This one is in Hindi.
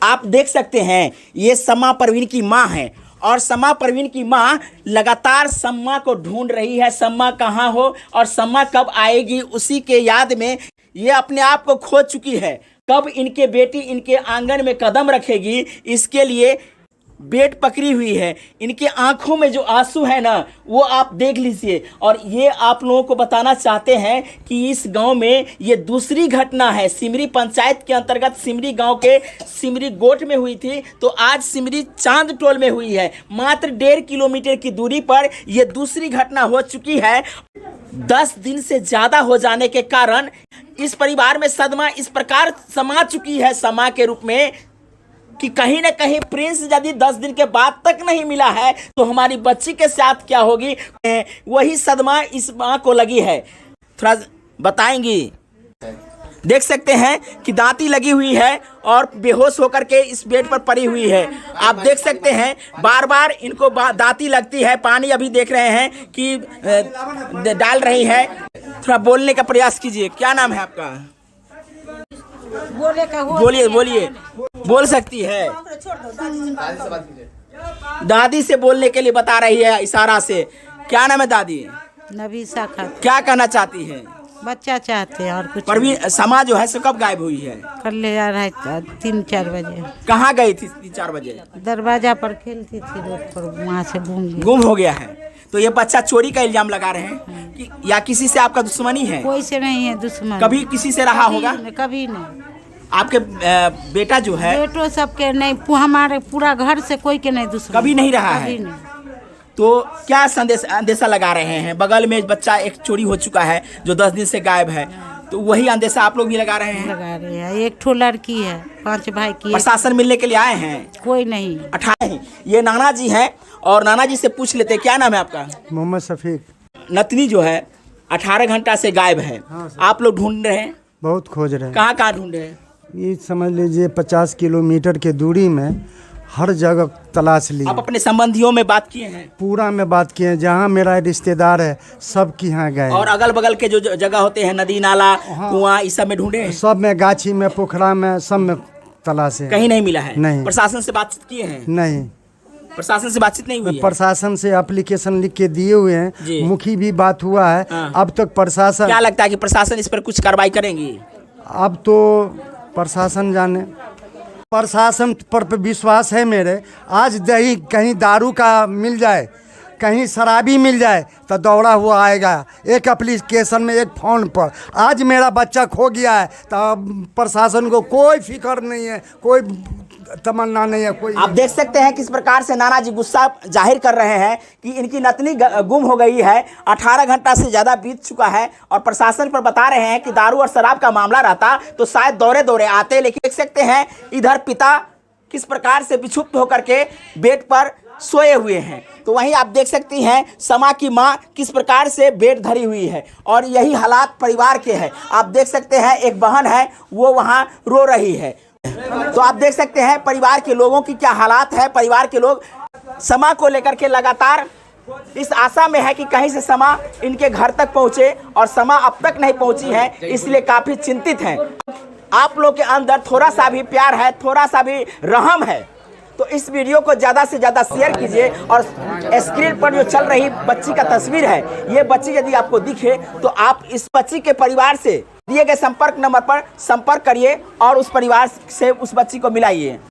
आप देख सकते हैं ये समा परवीन की माँ है और समा परवीन की माँ लगातार सम्मा को ढूंढ रही है। सम्मा कहाँ हो और सम्मा कब आएगी, उसी के याद में ये अपने आप को खो चुकी है। कब इनके बेटी इनके आंगन में कदम रखेगी, इसके लिए बेट पकड़ी हुई है। इनके आंखों में जो आंसू है ना, वो आप देख लीजिए। और ये आप लोगों को बताना चाहते हैं कि इस गांव में ये दूसरी घटना है। सिमरी पंचायत के अंतर्गत सिमरी गांव के सिमरी गोट में हुई थी, तो आज सिमरी चांद टोल में हुई है। मात्र 1.5 किलोमीटर की दूरी पर यह दूसरी घटना हो चुकी है। 10 दिन से ज़्यादा हो जाने के कारण इस परिवार में सदमा इस प्रकार समा चुकी है समा के रूप में कि कहीं ना कहीं प्रिंस यदि 10 दिन के बाद तक नहीं मिला है तो हमारी बच्ची के साथ क्या होगी, वही सदमा इस माँ को लगी है। थोड़ा बताएंगी। देख सकते हैं कि दांती लगी हुई है और बेहोश होकर के इस बेड पर पड़ी हुई है। आप देख सकते हैं बार बार इनको दांती लगती है। पानी अभी देख रहे हैं कि डाल रही है। थोड़ा बोलने का प्रयास कीजिए। क्या नाम है आपका? बोलिए बोलिए। बोल सकती है। दादी से बोलने के लिए बता रही है इशारा से। क्या नाम है दादी? नबीसा खातून। क्या कहना चाहती है? बच्चा चाहते हैं और कुछ परवीन समा जो है सो कब गायब हुई है? कर ले जा रहा है 3-4 बजे। कहाँ गई थी 3-4 बजे? दरवाजा पर खेलती थी रोड पर, वहाँ से गुम हो गया है। तो ये बच्चा चोरी का इल्जाम लगा रहे हैं कि या किसी से आपका दुश्मनी है? कोई से नहीं है दुश्मन। कभी किसी से रहा होगा? कभी नहीं। आपके बेटा जो है? बेटो सबके नहीं, हमारे पूरा घर से कोई के नहीं दुश्मन। कभी नहीं रहा है? नहीं। तो क्या अंदेशा लगा रहे हैं? बगल में बच्चा एक चोरी हो चुका है जो 10 दिन से गायब है, तो वही अंदेशा आप लोग भी लगा रहे हैं? लगा रहे हैं। एक ठो लड़की है, 5 भाई की। प्रशासन मिलने के लिए आए हैं? कोई नहीं। 18 ये नाना जी हैं और नाना जी से पूछ लेते। क्या नाम है आपका? मोहम्मद शफीक। नतनी जो है 18 घंटा से गायब है। हाँ आप लोग ढूंढ रहे हैं? बहुत खोज रहे हैं। कहाँ कहाँ ढूंढ रहे हैं? ये समझ लीजिए 50 किलोमीटर के दूरी में हर जगह तलाश ली। आप अपने संबंधियों में बात किए हैं? पूरा में बात किए हैं, जहाँ मेरा रिश्तेदार है सब की यहाँ गए। और अगल बगल के जो जगह होते हैं, नदी नाला कुआं, इस सब में ढूंढे हैं? सब में, गाछी में, पोखरा में, सब में तलाश है। कहीं नहीं मिला है? नहीं। प्रशासन से बातचीत किए हैं? नहीं, प्रशासन से बातचीत नहीं हुई है? प्रशासन से एप्लीकेशन लिख के दिए हुए हैं, मुखी भी बात हुआ है। हाँ। अब तक प्रशासन, क्या लगता है कि प्रशासन इस पर कुछ कार्रवाई करेंगी? अब तो प्रशासन जाने। प्रशासन पर विश्वास है मेरे। आज दही कहीं दारू का मिल जाए, कहीं शराबी मिल जाए तो दौड़ा हुआ आएगा। एक एप्लीकेशन में, एक फ़ोन पर। आज मेरा बच्चा खो गया है तो प्रशासन को कोई फिक्र नहीं है, कोई तमन्ना नहीं है कोई। आप देख सकते हैं किस प्रकार से नाना जी गुस्सा जाहिर कर रहे हैं कि इनकी नतनी गुम हो गई है। 18 घंटा से ज़्यादा बीत चुका है और प्रशासन पर बता रहे हैं कि दारू और शराब का मामला रहता तो शायद दौरे दौरे आते। लेकिन देख सकते हैं इधर पिता किस प्रकार से विक्षुब्ध होकर के बेड पर सोए हुए हैं, तो वहीं आप देख सकती हैं समा की माँ किस प्रकार से बेड धरी हुई है। और यही हालात परिवार के हैं। आप देख सकते हैं एक बहन है वो वहाँ रो रही है। तो आप देख सकते हैं परिवार के लोगों की क्या हालात है। परिवार के लोग समा को लेकर के लगातार इस आशा में है कि कहीं से समा इनके घर तक पहुंचे, और समा अब तक नहीं पहुंची है, इसलिए काफी चिंतित हैं। आप लोग के अंदर थोड़ा सा भी प्यार है, थोड़ा सा भी रहम है, तो इस वीडियो को ज़्यादा से ज़्यादा शेयर कीजिए। और स्क्रीन पर जो चल रही बच्ची का तस्वीर है, ये बच्ची यदि आपको दिखे तो आप इस बच्ची के परिवार से दिए गए संपर्क नंबर पर संपर्क करिए और उस परिवार से उस बच्ची को मिलाइए।